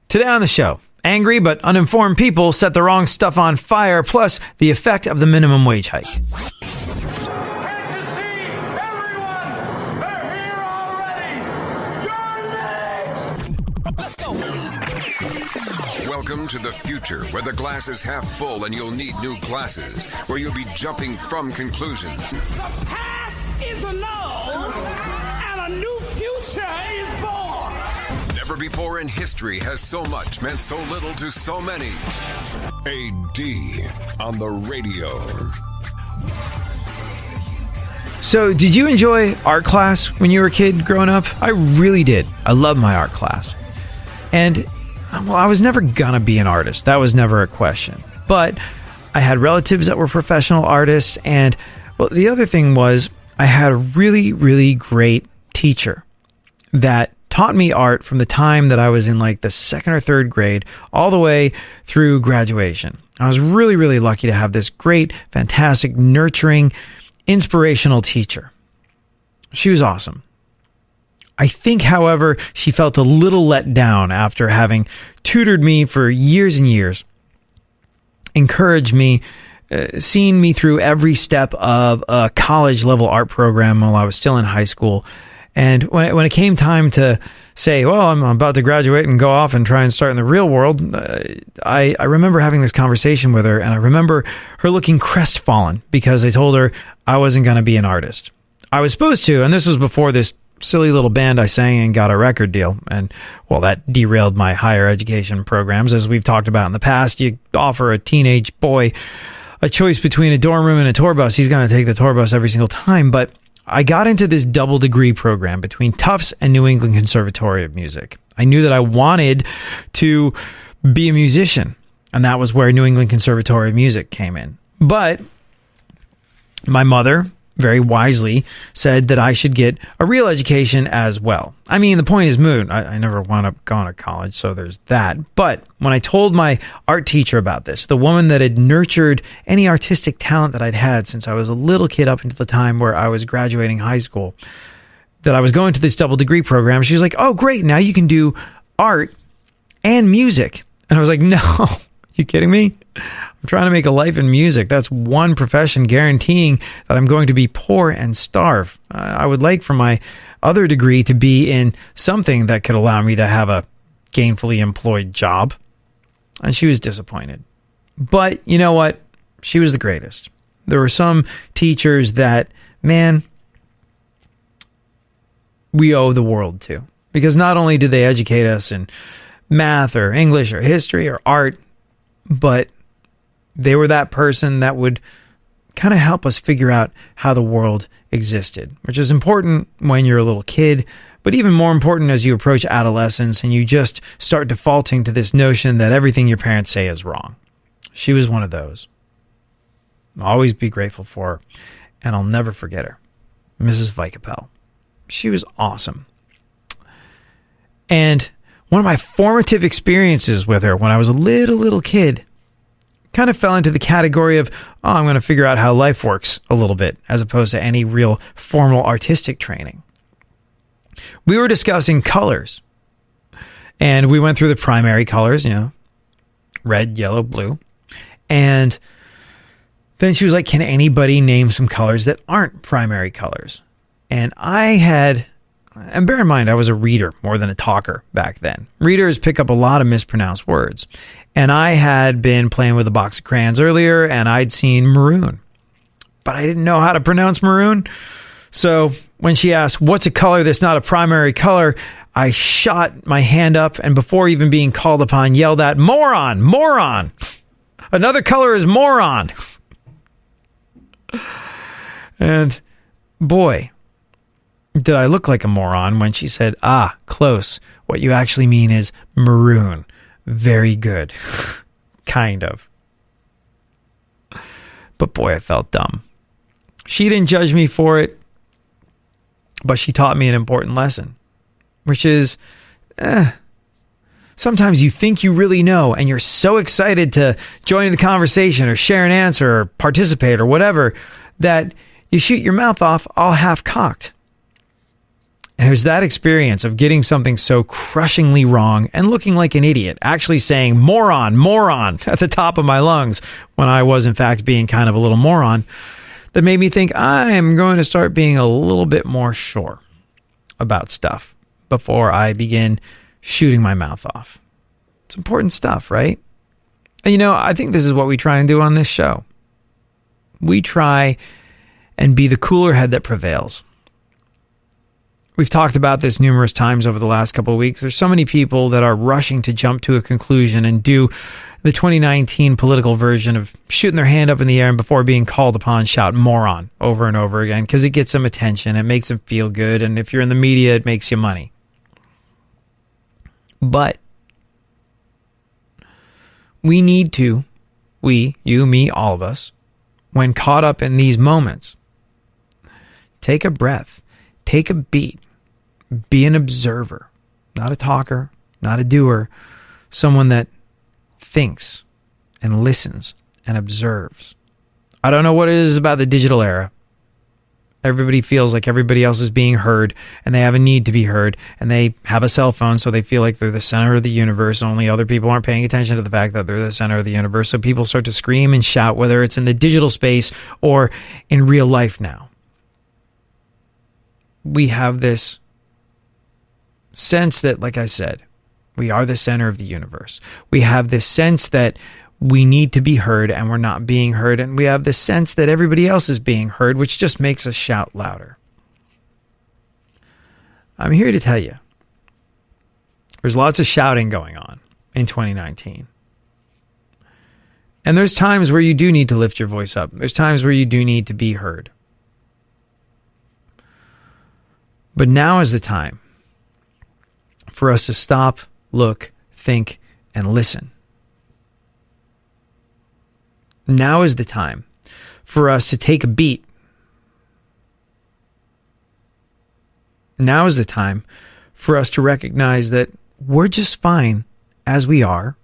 Today on the show, angry but uninformed people set the wrong stuff on fire, plus the effect of the minimum wage hike. Welcome to the future, where the glass is half full and you'll need new glasses, where you'll be jumping from conclusions. The past is annulled, and a new future is born. Never before in history has so much meant so little to so many. AD on the radio. So, did you enjoy art class when you were a kid growing up? I really did. I loved my art class. And, well, I was never gonna be an artist. That was never a question. But I had relatives that were professional artists, and, well, the other thing was I had a really, really great teacher that taught me art from the time that I was in like the second or third grade all the way through graduation. I was really, really lucky to have this great, fantastic, nurturing, inspirational teacher. She was awesome. I think, however, she felt a little let down after having tutored me for years and years, encouraged me, seen me through every step of a college-level art program while I was still in high school. And when it came time to say, well, I'm about to graduate and go off and try and start in the real world, I remember having this conversation with her, and I remember her looking crestfallen because I told her I wasn't going to be an artist. I was supposed to, and this was before this silly little band I sang and got a record deal. And, well, that derailed my higher education programs. As we've talked about in the past, you offer a teenage boy a choice between a dorm room and a tour bus. He's going to take the tour bus every single time. But I got into this double degree program between Tufts and New England Conservatory of Music. I knew that I wanted to be a musician, and that was where New England Conservatory of Music came in. But my mother very wisely said that I should get a real education as well. I mean, the point is moot. I never wound up going to college, so there's that. But when I told my art teacher about this, the woman that had nurtured any artistic talent that I'd had since I was a little kid up until the time where I was graduating high school, that I was going to this double degree program, she was like, oh, great, now you can do art and music. And I was like, no, you kidding me? I'm trying to make a life in music. That's one profession guaranteeing that I'm going to be poor and starve. I would like for my other degree to be in something that could allow me to have a gainfully employed job. And she was disappointed. But you know what? She was the greatest. There were some teachers that, man, we owe the world to. Because not only did they educate us in math or English or history or art, but they were that person that would kind of help us figure out how the world existed, which is important when you're a little kid, but even more important as you approach adolescence and you just start defaulting to this notion that everything your parents say is wrong. She was one of those. I'll always be grateful for her, and I'll never forget her. Mrs. Vikapel. She was awesome. And one of my formative experiences with her when I was a little kid kind of fell into the category of, oh, I'm going to figure out how life works a little bit, as opposed to any real formal artistic training. We were discussing colors, and we went through the primary colors, red, yellow, blue. And then she was like, can anybody name some colors that aren't primary colors? And and bear in mind, I was a reader more than a talker back then. Readers pick up a lot of mispronounced words. And I had been playing with a box of crayons earlier, and I'd seen maroon. But I didn't know how to pronounce maroon. So when she asked, what's a color that's not a primary color, I shot my hand up, and before even being called upon, yelled at, moron, moron. Another color is moron. And boy, did I look like a moron when she said, close. What you actually mean is maroon. Very good. Kind of. But boy, I felt dumb. She didn't judge me for it, but she taught me an important lesson, which is, sometimes you think you really know, and you're so excited to join in the conversation or share an answer or participate or whatever, that you shoot your mouth off all half-cocked. And it was that experience of getting something so crushingly wrong and looking like an idiot, actually saying moron, moron at the top of my lungs when I was in fact being kind of a little moron, that made me think I'm going to start being a little bit more sure about stuff before I begin shooting my mouth off. It's important stuff, right? And I think this is what we try and do on this show. We try and be the cooler head that prevails. We've talked about this numerous times over the last couple of weeks. There's so many people that are rushing to jump to a conclusion and do the 2019 political version of shooting their hand up in the air and before being called upon, shout moron over and over again because it gets them attention. It makes them feel good. And if you're in the media, it makes you money. But we need to, we, you, me, all of us, when caught up in these moments, take a breath, take a beat. Be an observer, not a talker, not a doer, someone that thinks and listens and observes. I don't know what it is about the digital era. Everybody feels like everybody else is being heard and they have a need to be heard and they have a cell phone so they feel like they're the center of the universe. Only other people aren't paying attention to the fact that they're the center of the universe. So people start to scream and shout, whether it's in the digital space or in real life now. We have this sense that, like I said, we are the center of the universe. We have this sense that we need to be heard and we're not being heard. And we have this sense that everybody else is being heard, which just makes us shout louder. I'm here to tell you, there's lots of shouting going on in 2019. And there's times where you do need to lift your voice up. There's times where you do need to be heard. But now is the time for us to stop, look, think, and listen. Now is the time for us to take a beat. Now is the time for us to recognize that we're just fine as we are.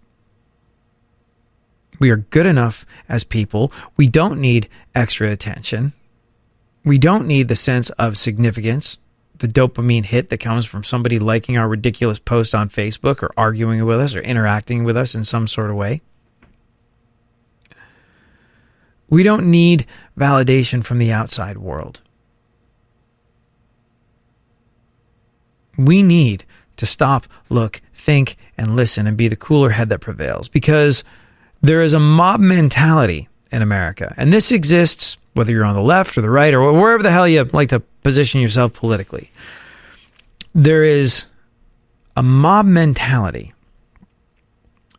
We are good enough as people. We don't need extra attention. We don't need the sense of significance, the dopamine hit that comes from somebody liking our ridiculous post on Facebook or arguing with us or interacting with us in some sort of way. We don't need validation from the outside world. We need to stop, look, think, and listen and be the cooler head that prevails, because there is a mob mentality in America. And this exists whether you're on the left or the right or wherever the hell you like to position yourself politically. There is a mob mentality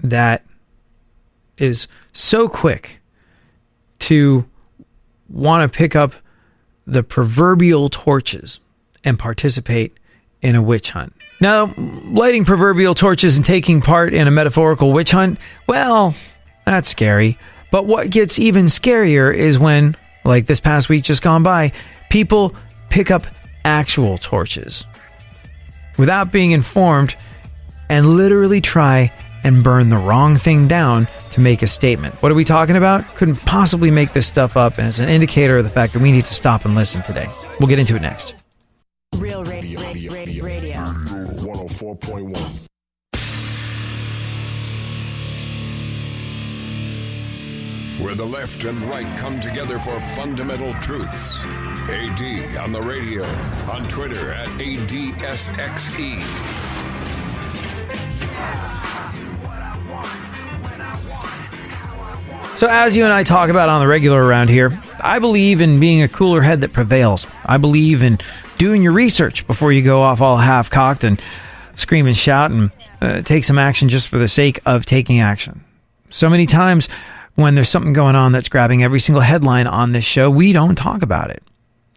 that is so quick to want to pick up the proverbial torches and participate in a witch hunt. Now, lighting proverbial torches and taking part in a metaphorical witch hunt, well, that's scary. But what gets even scarier is when, like this past week just gone by, people pick up actual torches without being informed and literally try and burn the wrong thing down to make a statement. What are we talking about? Couldn't possibly make this stuff up, and it's an indicator of the fact that we need to stop and listen today. We'll get into it next. Real radio. 104.1. Where the left and right come together for fundamental truths. AD on the radio, on Twitter at ADSXE. So as you and I talk about on the regular around here, I believe in being a cooler head that prevails. I believe in doing your research before you go off all half-cocked and scream and shout and take some action just for the sake of taking action. So many times when there's something going on that's grabbing every single headline on this show, we don't talk about it.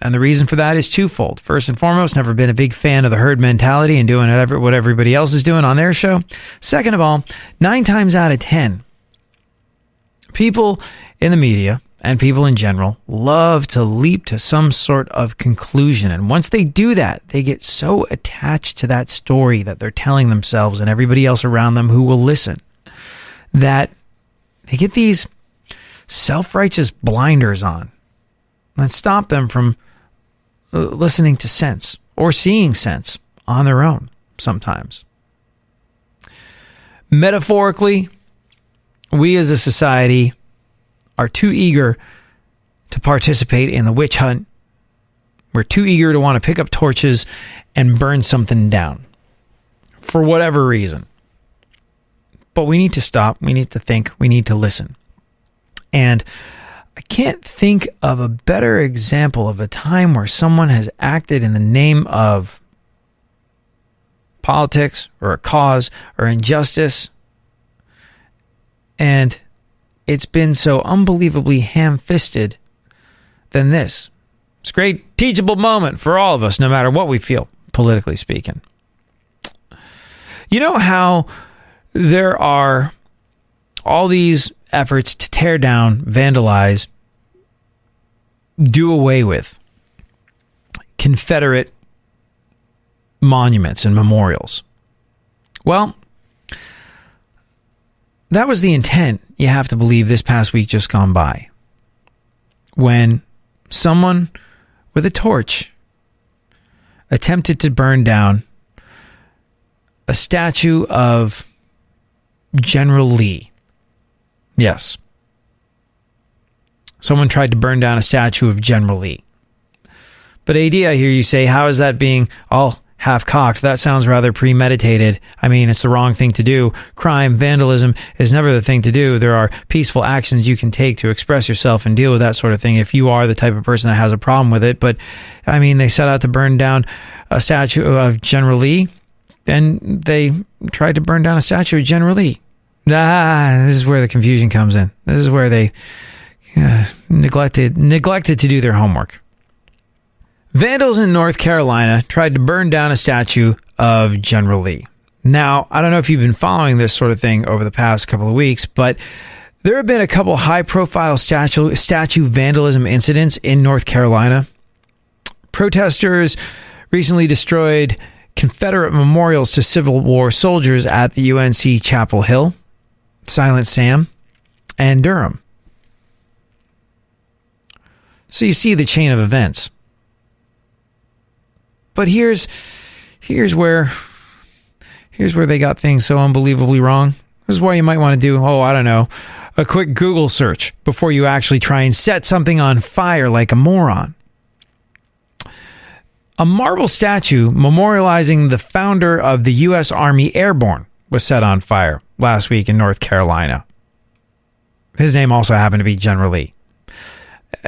And the reason for that is twofold. First and foremost, never been a big fan of the herd mentality and doing what everybody else is doing on their show. Second of all, 9 times out of 10, people in the media and people in general love to leap to some sort of conclusion. And once they do that, they get so attached to that story that they're telling themselves and everybody else around them who will listen, that they get these self-righteous blinders on that stop them from listening to sense or seeing sense on their own sometimes. Metaphorically, we as a society are too eager to participate in the witch hunt. We're too eager to want to pick up torches and burn something down for whatever reason. But we need to stop. We need to think. We need to listen. And I can't think of a better example of a time where someone has acted in the name of politics or a cause or injustice, and it's been so unbelievably ham-fisted than this. It's a great teachable moment for all of us, no matter what we feel, politically speaking. You know how there are all these efforts to tear down, vandalize, do away with Confederate monuments and memorials? Well, that was the intent, you have to believe, this past week just gone by, when someone with a torch attempted to burn down a statue of General Lee. Yes. Someone tried to burn down a statue of General Lee. But AD, I hear you say, how is that being all half-cocked? That sounds rather premeditated. I mean, it's the wrong thing to do. Crime, vandalism is never the thing to do. There are peaceful actions you can take to express yourself and deal with that sort of thing if you are the type of person that has a problem with it. But, I mean, they set out to burn down a statue of General Lee, and they tried to burn down a statue of General Lee. This is where the confusion comes in. This is where they neglected to do their homework. Vandals in North Carolina tried to burn down a statue of General Lee. Now, I don't know if you've been following this sort of thing over the past couple of weeks, but there have been a couple high-profile statue vandalism incidents in North Carolina. Protesters recently destroyed Confederate memorials to Civil War soldiers at the UNC Chapel Hill, Silent Sam, and Durham. So you see the chain of events. But here's where they got things so unbelievably wrong. This is why you might want to do, a quick Google search before you actually try and set something on fire like a moron. A marble statue memorializing the founder of the U.S. Army Airborne was set on fire last week in North Carolina. His name also happened to be General Lee.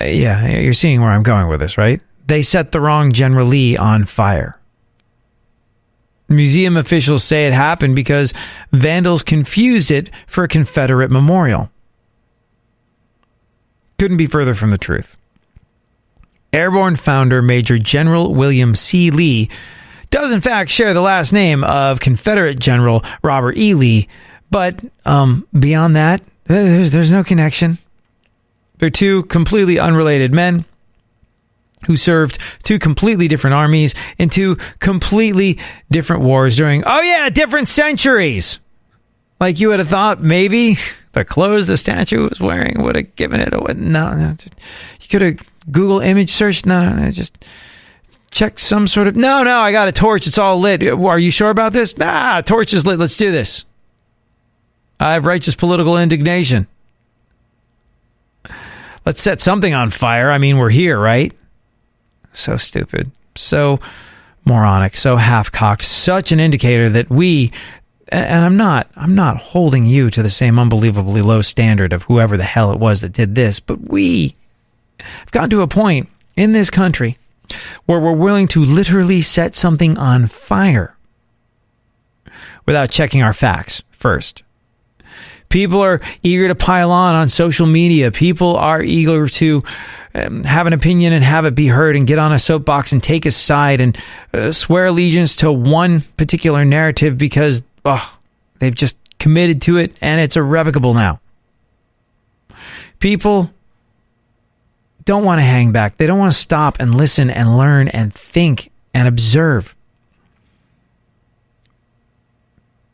Yeah, you're seeing where I'm going with this, right? They set the wrong General Lee on fire. Museum officials say it happened because vandals confused it for a Confederate memorial. Couldn't be further from the truth. Airborne founder Major General William C. Lee does in fact share the last name of Confederate General Robert E. Lee, but beyond that, there's no connection. They're two completely unrelated men who served two completely different armies in two completely different wars during, different centuries. Like you would have thought maybe the clothes the statue was wearing would have given it away. No. You could have Google image searched. No, just check some sort of, no, I got a torch. It's all lit. Are you sure about this? Torch is lit. Let's do this. I have righteous political indignation. Let's set something on fire. I mean, we're here, right? So stupid, so moronic, so half-cocked, such an indicator that we, and I'm not holding you to the same unbelievably low standard of whoever the hell it was that did this, but we have gotten to a point in this country where we're willing to literally set something on fire without checking our facts first. People are eager to pile on social media. People are eager to have an opinion and have it be heard and get on a soapbox and take a side and swear allegiance to one particular narrative because they've just committed to it and it's irrevocable now. People don't want to hang back. They don't want to stop and listen and learn and think and observe.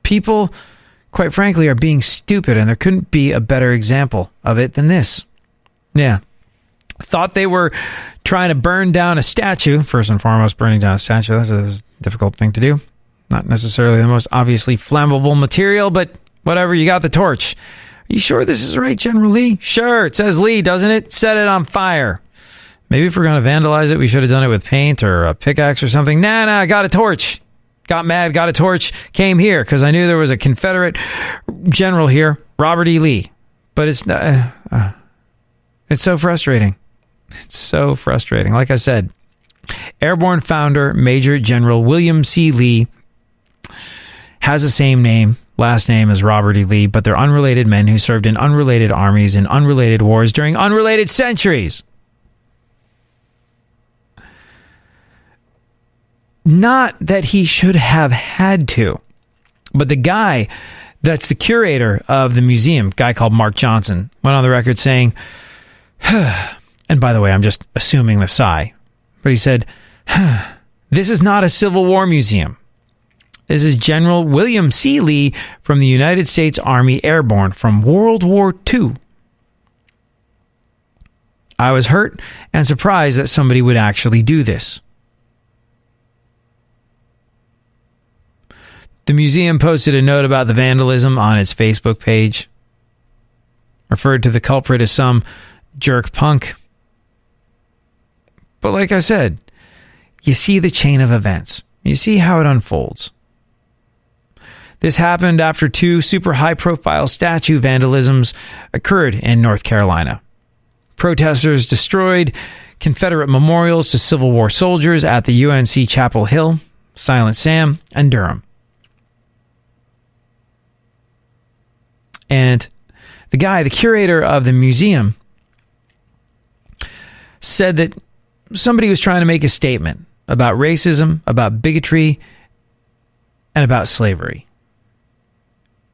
People, quite frankly, are being stupid, and there couldn't be a better example of it than this. Yeah. thought they were trying to burn down a statue. First and foremost, burning down a statue, that's a difficult thing to do. Not necessarily the most obviously flammable material, but whatever, you got the torch. Are you sure this is right, General Lee? Sure, it says Lee, doesn't it? Set it on fire. Maybe if we're going to vandalize it, we should have done it with paint or a pickaxe or something. Nah, I got a torch. Got mad, got a torch, came here because I knew there was a Confederate general here, Robert E. Lee. But it's so frustrating. It's so frustrating. Like I said, Airborne founder Major General William C. Lee has the same last name as Robert E. Lee, but they're unrelated men who served in unrelated armies in unrelated wars during unrelated centuries. Not that he should have had to, but the guy that's the curator of the museum, a guy called Mark Johnson, went on the record saying, and by the way, I'm just assuming the sigh, but he said, this is not a Civil War museum. This is General William C. Lee from the United States Army Airborne from World War II. I was hurt and surprised that somebody would actually do this. The museum posted a note about the vandalism on its Facebook page, referred to the culprit as some jerk punk. But like I said, you see the chain of events. You see how it unfolds. This happened after 2 super high-profile statue vandalisms occurred in North Carolina. Protesters destroyed Confederate memorials to Civil War soldiers at the UNC Chapel Hill, Silent Sam, and Durham. And the curator of the museum, said that somebody was trying to make a statement about racism, about bigotry, and about slavery.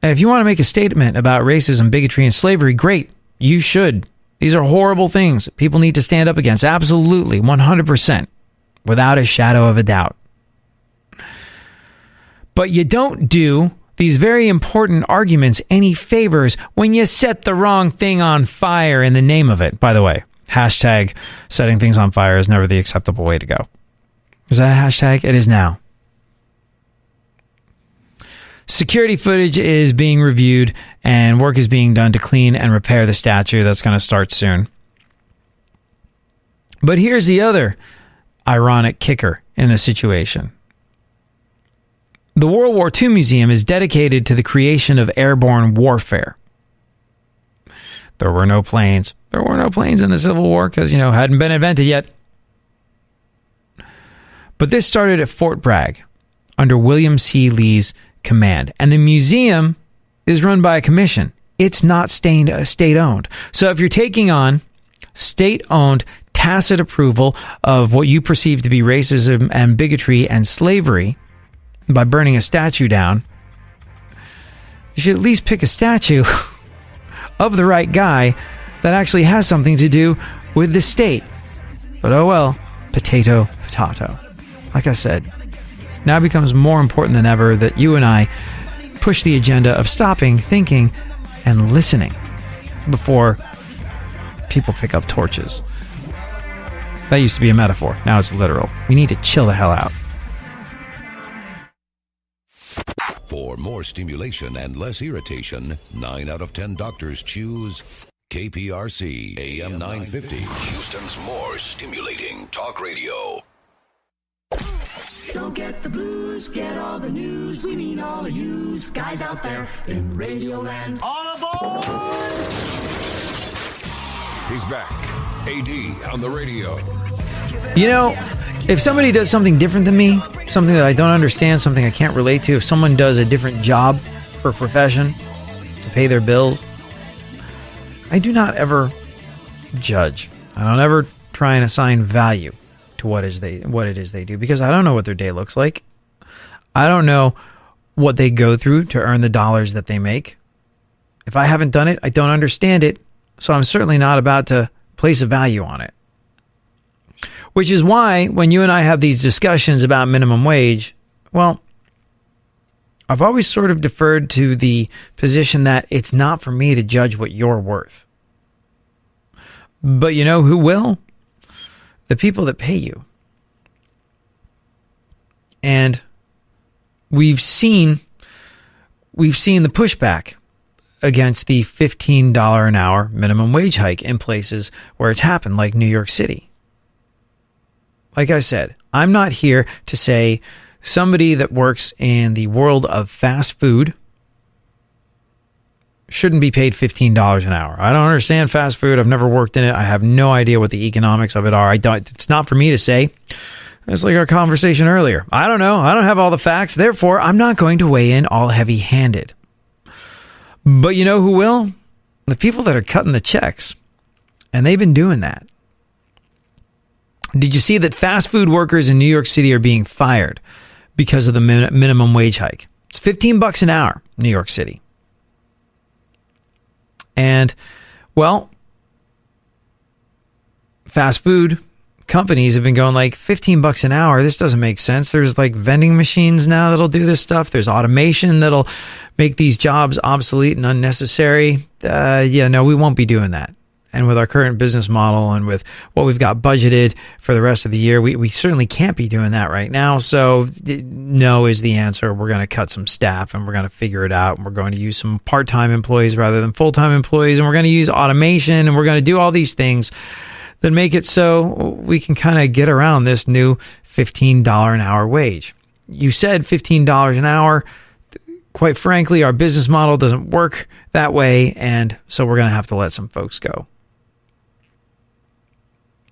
And if you want to make a statement about racism, bigotry, and slavery, great. You should. These are horrible things that people need to stand up against. Absolutely, 100%, without a shadow of a doubt. But you don't do these very important arguments any favors when you set the wrong thing on fire in the name of it. By the way, hashtag setting things on fire is never the acceptable way to go. Is that a hashtag? It is now. Security footage is being reviewed and work is being done to clean and repair the statue. That's going to start soon. But here's the other ironic kicker in the situation. The World War II Museum is dedicated to the creation of airborne warfare. There were no planes. There were no planes in the Civil War because, hadn't been invented yet. But this started at Fort Bragg under William C. Lee's command. And the museum is run by a commission. It's not state-owned. So if you're taking on state-owned tacit approval of what you perceive to be racism and bigotry and slavery by burning a statue down, you should at least pick a statue of the right guy that actually has something to do with the state. But oh well, potato. Like I said, now it becomes more important than ever that you and I push the agenda of stopping, thinking, and listening before people pick up torches. That used to be a metaphor. Now it's literal. We need to chill the hell out. For more stimulation and less irritation, 9 out of 10 doctors choose KPRC AM 950, Houston's more stimulating talk radio. Don't get the blues, get all the news. We mean all of you guys out there in Radioland. All aboard! He's back. AD on the radio. If somebody does something different than me, something that I don't understand, something I can't relate to, if someone does a different job for a profession to pay their bills, I do not ever judge. I don't ever try and assign value to what it is they do, because I don't know what their day looks like. I don't know what they go through to earn the dollars that they make. If I haven't done it, I don't understand it, so I'm certainly not about to place a value on it. Which is why when you and I have these discussions about minimum wage, well, I've always sort of deferred to the position that it's not for me to judge what you're worth. But you know who will? The people that pay you. And we've seen the pushback against the $15 an hour minimum wage hike in places where it's happened, like New York City. Like I said, I'm not here to say somebody that works in the world of fast food shouldn't be paid $15 an hour. I don't understand fast food. I've never worked in it. I have no idea what the economics of it are. It's not for me to say. It's like our conversation earlier. I don't know. I don't have all the facts. Therefore, I'm not going to weigh in all heavy-handed. But you know who will? The people that are cutting the checks. And they've been doing that. Did you see that fast food workers in New York City are being fired because of the minimum wage hike? It's $15 an hour, New York City. And, well, fast food companies have been going like $15 an hour. This doesn't make sense. There's like vending machines now that'll do this stuff. There's automation that'll make these jobs obsolete and unnecessary. No, we won't be doing that. And with our current business model and with what we've got budgeted for the rest of the year, we certainly can't be doing that right now. So no is the answer. We're going to cut some staff and we're going to figure it out. And we're going to use some part-time employees rather than full-time employees. And we're going to use automation and we're going to do all these things that make it so we can kind of get around this new $15 an hour wage. You said $15 an hour. Quite frankly, our business model doesn't work that way. And so we're going to have to let some folks go.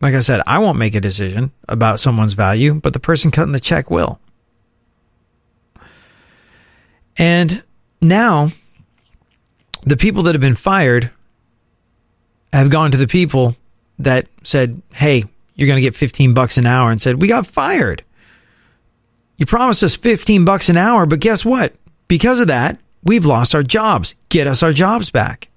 Like I said, I won't make a decision about someone's value, but the person cutting the check will. And now, the people that have been fired have gone to the people that said, hey, you're going to get $15 an hour, and said, we got fired. You promised us $15 an hour, but guess what? Because of that, we've lost our jobs. Get us our jobs back.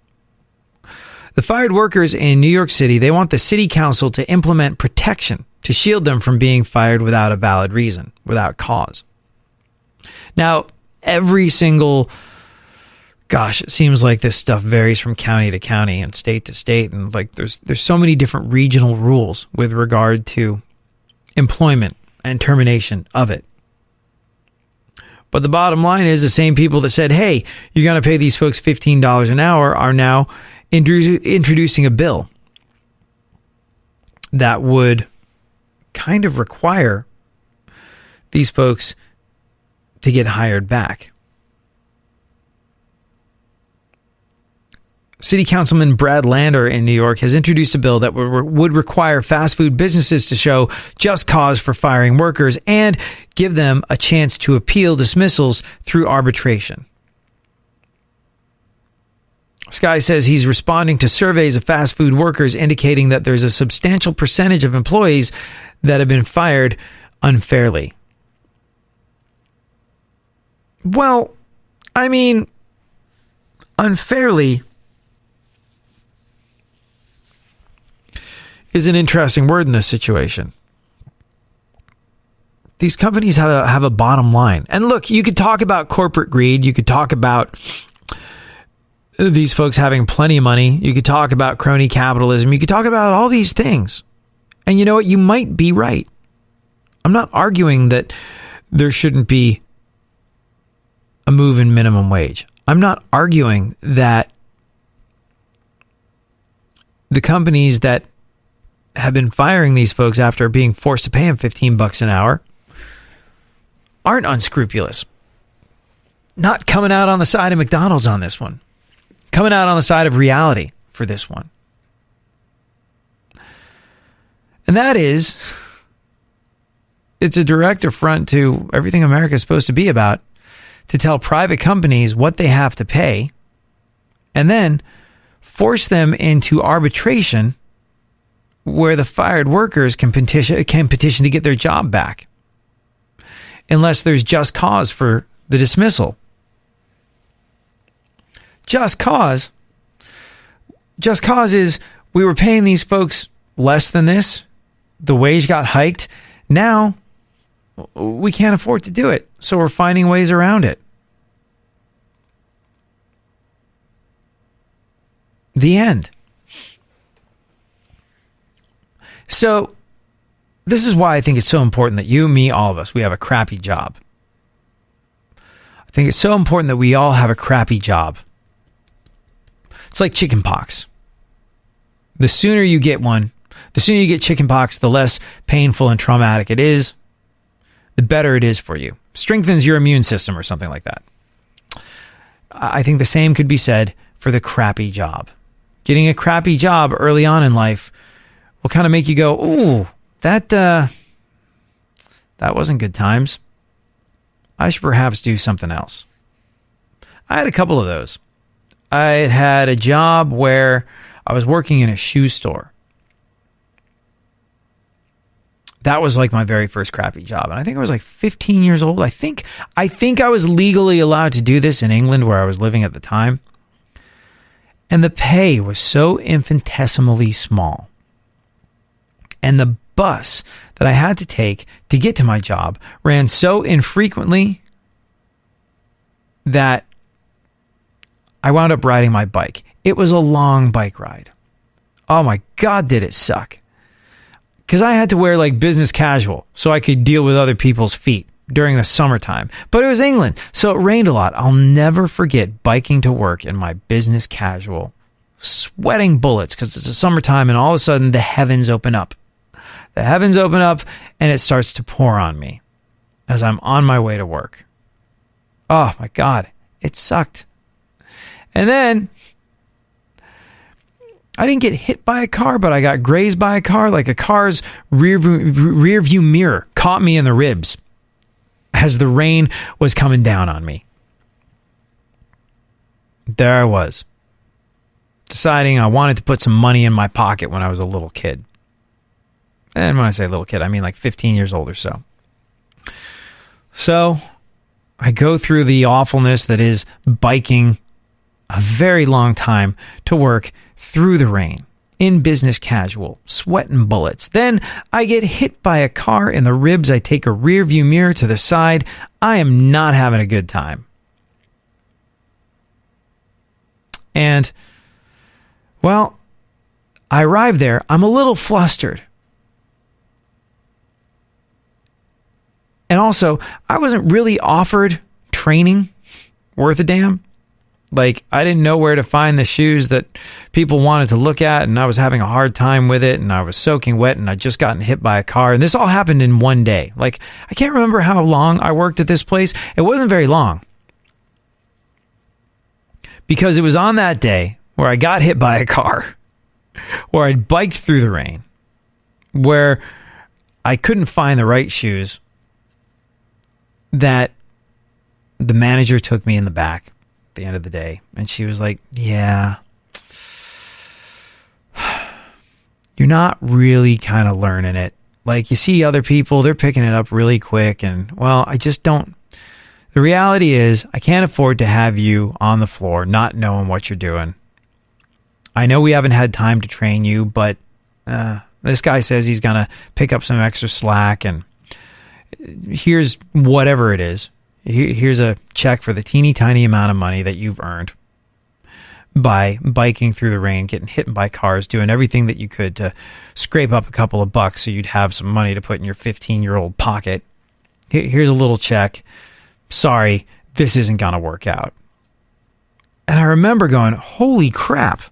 The fired workers in New York City, they want the city council to implement protection to shield them from being fired without a valid reason, without cause. Now, every single, it seems like this stuff varies from county to county and state to state. And like there's so many different regional rules with regard to employment and termination of it. But the bottom line is the same people that said, hey, you're going to pay these folks $15 an hour are now introducing a bill that would kind of require these folks to get hired back. City Councilman Brad Lander in New York has introduced a bill that would require fast food businesses to show just cause for firing workers and give them a chance to appeal dismissals through arbitration. Sky says he's responding to surveys of fast food workers indicating that there's a substantial percentage of employees that have been fired unfairly. Well, I mean, unfairly is an interesting word in this situation. These companies have a bottom line. And look, you could talk about corporate greed. You could talk about these folks having plenty of money. You could talk about crony capitalism. You could talk about all these things. And you know what? You might be right. I'm not arguing that there shouldn't be a move in minimum wage. I'm not arguing that the companies that have been firing these folks after being forced to pay them $15 an hour aren't unscrupulous. Not coming out on the side of McDonald's on this one. Coming out on the side of reality for this one. And that is, it's a direct affront to everything America is supposed to be about, to tell private companies what they have to pay and then force them into arbitration where the fired workers can petition to get their job back unless there's just cause for the dismissal. Just cause is we were paying these folks less than this. The wage got hiked. Now we can't afford to do it. So we're finding ways around it. The end. So this is why I think it's so important that you, me, all of us, we have a crappy job. I think it's so important that we all have a crappy job. It's like chicken pox. The sooner you get one, the sooner you get chicken pox, the less painful and traumatic it is, the better it is for you. Strengthens your immune system or something like that. I think the same could be said for the crappy job. Getting a crappy job early on in life will kind of make you go, ooh, that wasn't good times. I should perhaps do something else. I had a couple of those. I had a job where I was working in a shoe store. That was like my very first crappy job. And I think I was like 15 years old. I think I was legally allowed to do this in England where I was living at the time. And the pay was so infinitesimally small. And the bus that I had to take to get to my job ran so infrequently that I wound up riding my bike. It was a long bike ride. Oh my God, did it suck. Because I had to wear like business casual so I could deal with other people's feet during the summertime. But it was England, so it rained a lot. I'll never forget biking to work in my business casual, sweating bullets because it's the summertime and all of a sudden the heavens open up. The heavens open up and it starts to pour on me as I'm on my way to work. Oh my God, it sucked. And then I didn't get hit by a car, but I got grazed by a car. Like a car's rear view mirror caught me in the ribs as the rain was coming down on me. There I was, deciding I wanted to put some money in my pocket when I was a little kid. And when I say little kid, I mean like 15 years old or so. So I go through the awfulness that is biking a very long time to work through the rain, in business casual, sweating bullets. Then I get hit by a car in the ribs. I take a rear view mirror to the side. I am not having a good time. And, well, I arrive there. I'm a little flustered. And also, I wasn't really offered training worth a damn. Like, I didn't know where to find the shoes that people wanted to look at, and I was having a hard time with it, and I was soaking wet, and I'd just gotten hit by a car, and this all happened in one day. Like, I can't remember how long I worked at this place. It wasn't very long. Because it was on that day where I got hit by a car, where I'd biked through the rain, where I couldn't find the right shoes, that the manager took me in the back at the end of the day, and she was like, yeah, you're not really kind of learning it. Like, you see other people, they're picking it up really quick, and, well, I just don't. The reality is, I can't afford to have you on the floor not knowing what you're doing. I know we haven't had time to train you, but this guy says he's going to pick up some extra slack, and here's whatever it is. Here's a check for the teeny tiny amount of money that you've earned by biking through the rain, getting hit by cars, doing everything that you could to scrape up a couple of bucks so you'd have some money to put in your 15-year-old pocket. Here's a little check. Sorry, this isn't going to work out. And I remember going, holy crap.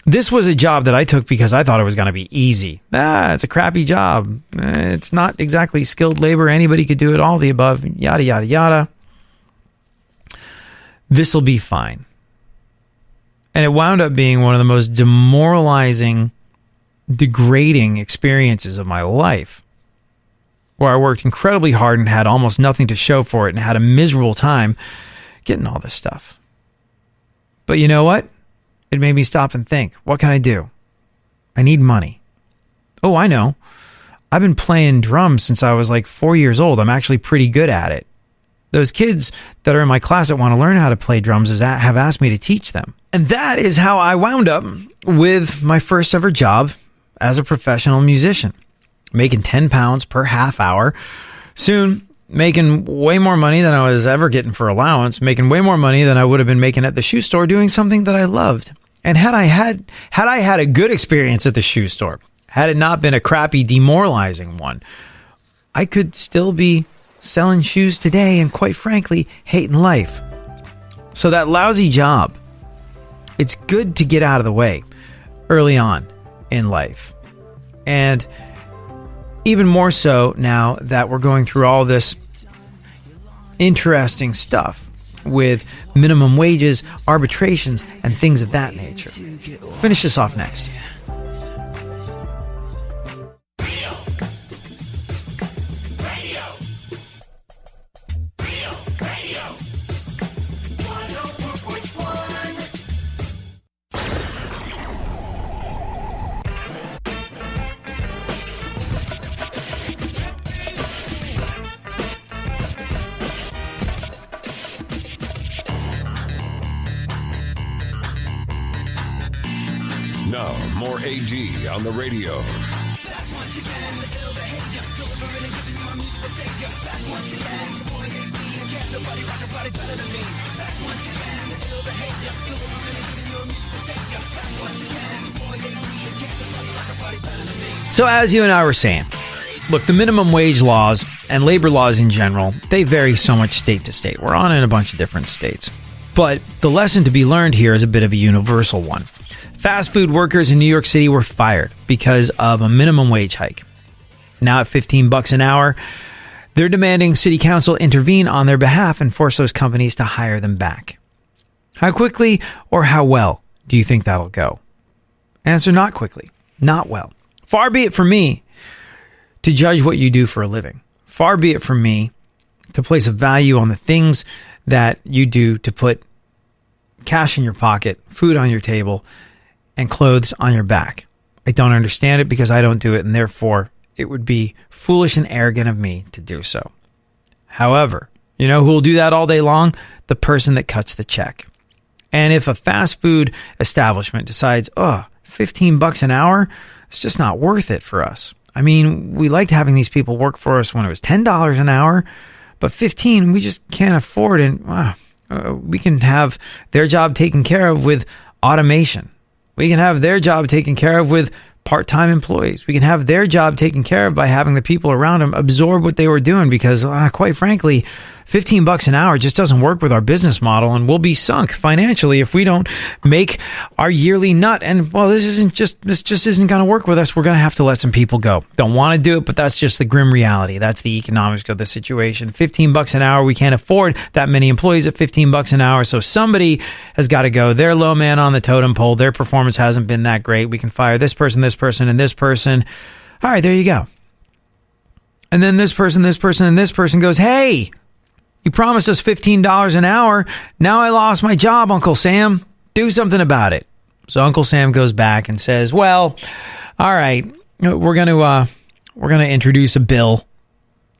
This was a job that I took because I thought it was going to be easy. It's a crappy job. It's not exactly skilled labor. Anybody could do it, all the above, yada, yada, yada. This will be fine. And it wound up being one of the most demoralizing, degrading experiences of my life, where I worked incredibly hard and had almost nothing to show for it and had a miserable time getting all this stuff. But you know what? It made me stop and think, what can I do? I need money. Oh, I know. I've been playing drums since I was like 4 years old. I'm actually pretty good at it. Those kids that are in my class that want to learn how to play drums have asked me to teach them. And that is how I wound up with my first ever job as a professional musician, making 10 pounds per half hour. Soon making way more money than I was ever getting for allowance, making way more money than I would have been making at the shoe store, doing something that I loved. And had I had a good experience at the shoe store, had it not been a crappy, demoralizing one, I could still be selling shoes today and, quite frankly, hating life. So that lousy job, it's good to get out of the way early on in life. And even more so now that we're going through all this interesting stuff with minimum wages, arbitrations, and things of that nature. Finish this off next. Now, more AD on the radio. So as you and I were saying, look, the minimum wage laws and labor laws in general, they vary so much state to state. We're on in a bunch of different states. But the lesson to be learned here is a bit of a universal one. Fast food workers in New York City were fired because of a minimum wage hike. Now at $15 an hour, they're demanding city council intervene on their behalf and force those companies to hire them back. How quickly or how well do you think that'll go? Answer: not quickly, not well. Far be it from me to judge what you do for a living. Far be it from me to place a value on the things that you do to put cash in your pocket, food on your table, and clothes on your back. I don't understand it because I don't do it, and therefore it would be foolish and arrogant of me to do so. However, you know who will do that all day long? The person that cuts the check. And if a fast food establishment decides, $15 an hour, it's just not worth it for us. I mean, we liked having these people work for us when it was $10 an hour, but $15, we just can't afford, and we can have their job taken care of with automation. We can have their job taken care of with part-time employees. We can have their job taken care of by having the people around them absorb what they were doing because, quite frankly, $15 an hour just doesn't work with our business model, and we'll be sunk financially if we don't make our yearly nut. And, well, this just isn't going to work with us. We're going to have to let some people go. Don't want to do it, but that's just the grim reality. That's the economics of the situation. $15 an hour, we can't afford that many employees at $15 an hour, so somebody has got to go. They're low man on the totem pole. Their performance hasn't been that great. We can fire this person, and this person. All right, there you go. And then this person, and this person goes, hey, you promised us $15 an hour. Now I lost my job, Uncle Sam. Do something about it. So Uncle Sam goes back and says, well, all right, we're going to introduce a bill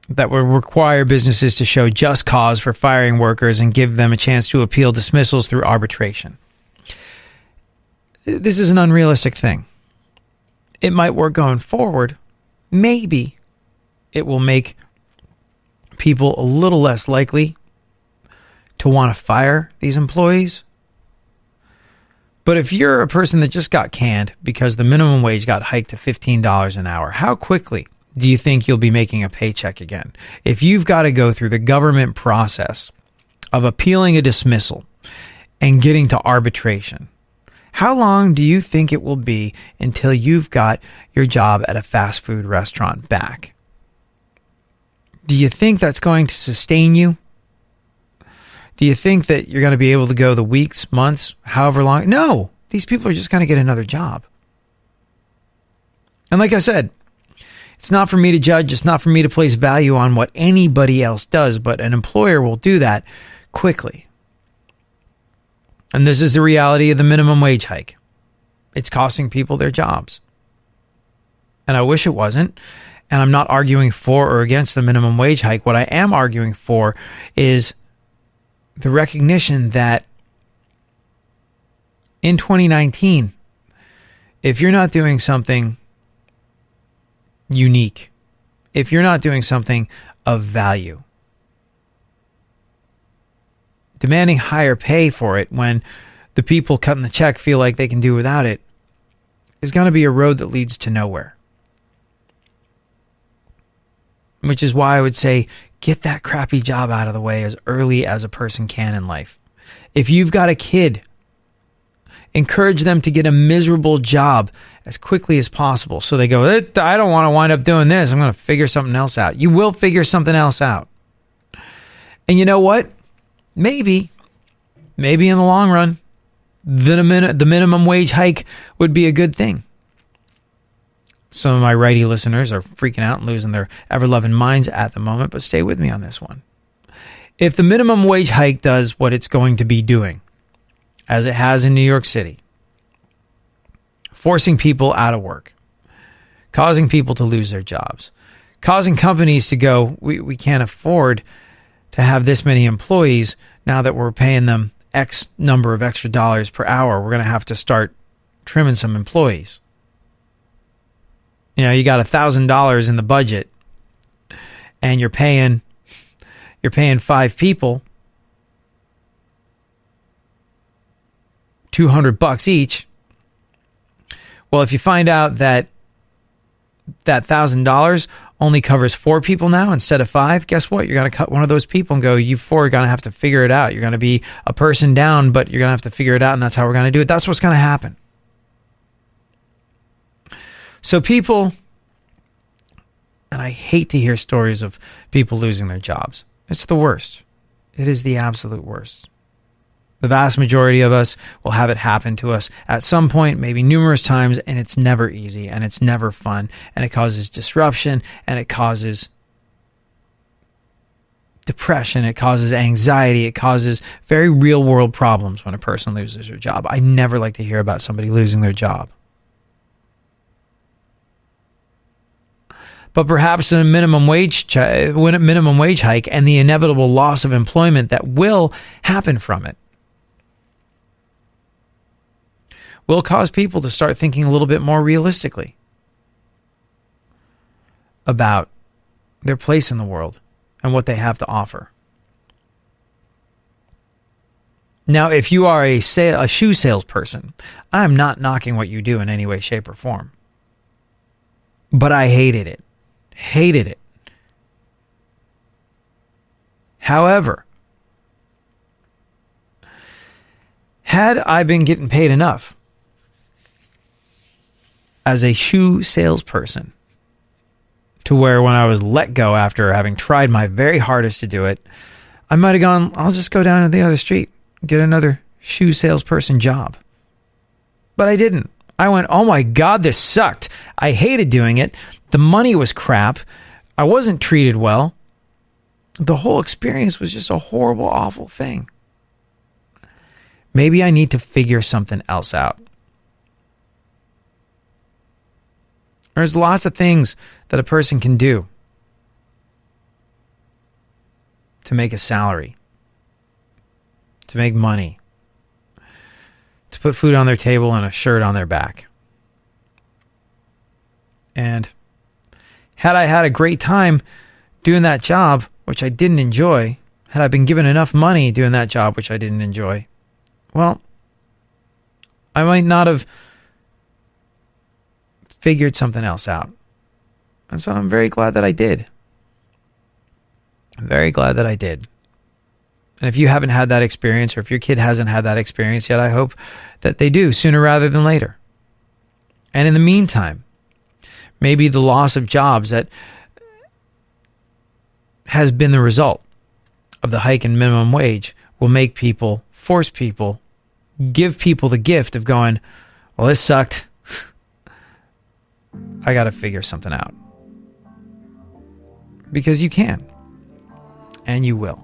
that will require businesses to show just cause for firing workers and give them a chance to appeal dismissals through arbitration. This is an unrealistic thing. It might work going forward. Maybe it will make people a little less likely to want to fire these employees. But if you're a person that just got canned because the minimum wage got hiked to $15 an hour, how quickly do you think you'll be making a paycheck again? If you've got to go through the government process of appealing a dismissal and getting to arbitration, how long do you think it will be until you've got your job at a fast food restaurant back? Do you think that's going to sustain you? Do you think that you're going to be able to go the weeks, months, however long? No, these people are just going to get another job. And like I said, it's not for me to judge. It's not for me to place value on what anybody else does, but an employer will do that quickly. And this is the reality of the minimum wage hike. It's costing people their jobs. And I wish it wasn't. And I'm not arguing for or against the minimum wage hike. What I am arguing for is the recognition that in 2019, if you're not doing something unique, if you're not doing something of value, demanding higher pay for it when the people cutting the check feel like they can do without it is going to be a road that leads to nowhere. which is why I would say get that crappy job out of the way as early as a person can in life. If you've got a kid, encourage them to get a miserable job as quickly as possible. So they go, I don't want to wind up doing this. I'm going to figure something else out. You will figure something else out. And you know what? Maybe in the long run, the minimum wage hike would be a good thing. Some of my righty listeners are freaking out and losing their ever-loving minds at the moment, but stay with me on this one. If the minimum wage hike does what it's going to be doing, as it has in New York City, forcing people out of work, causing people to lose their jobs, causing companies to go, we can't afford to have this many employees now that we're paying them X number of extra dollars per hour. We're going to have to start trimming some employees. You know, you got $1,000 in the budget and you're paying 5 people $200 each. Well, if you find out that $1,000 only covers 4 people now instead of 5, guess what? You're going to cut one of those people and go, you 4 are going to have to figure it out. You're going to be a person down, but you're going to have to figure it out, and that's how we're going to do it. That's what's going to happen. So people, and I hate to hear stories of people losing their jobs. It's the worst. It is the absolute worst. The vast majority of us will have it happen to us at some point, maybe numerous times, and it's never easy, and it's never fun, and it causes disruption, and it causes depression, it causes anxiety, it causes very real-world problems when a person loses their job. I never like to hear about somebody losing their job. But perhaps a minimum wage hike and the inevitable loss of employment that will happen from it will cause people to start thinking a little bit more realistically about their place in the world and what they have to offer. Now, if you are a shoe salesperson, I'm not knocking what you do in any way, shape, or form. But I hated it. Hated it. However, had I been getting paid enough as a shoe salesperson to where when I was let go after having tried my very hardest to do it, I might have gone, I'll just go down to the other street, get another shoe salesperson job. But I didn't. I went, oh my God, this sucked. I hated doing it. The money was crap. I wasn't treated well. The whole experience was just a horrible, awful thing. Maybe I need to figure something else out. There's lots of things that a person can do to make a salary, to make money, to put food on their table and a shirt on their back. And had I had a great time doing that job, which I didn't enjoy, had I been given enough money doing that job, which I didn't enjoy, well, I might not have figured something else out. And so I'm very glad that I did. I'm very glad that I did. And if you haven't had that experience, or if your kid hasn't had that experience yet, I hope that they do sooner rather than later. And in the meantime, maybe the loss of jobs that has been the result of the hike in minimum wage will make people, force people, give people the gift of going, well, this sucked. I got to figure something out. Because you can. And you will.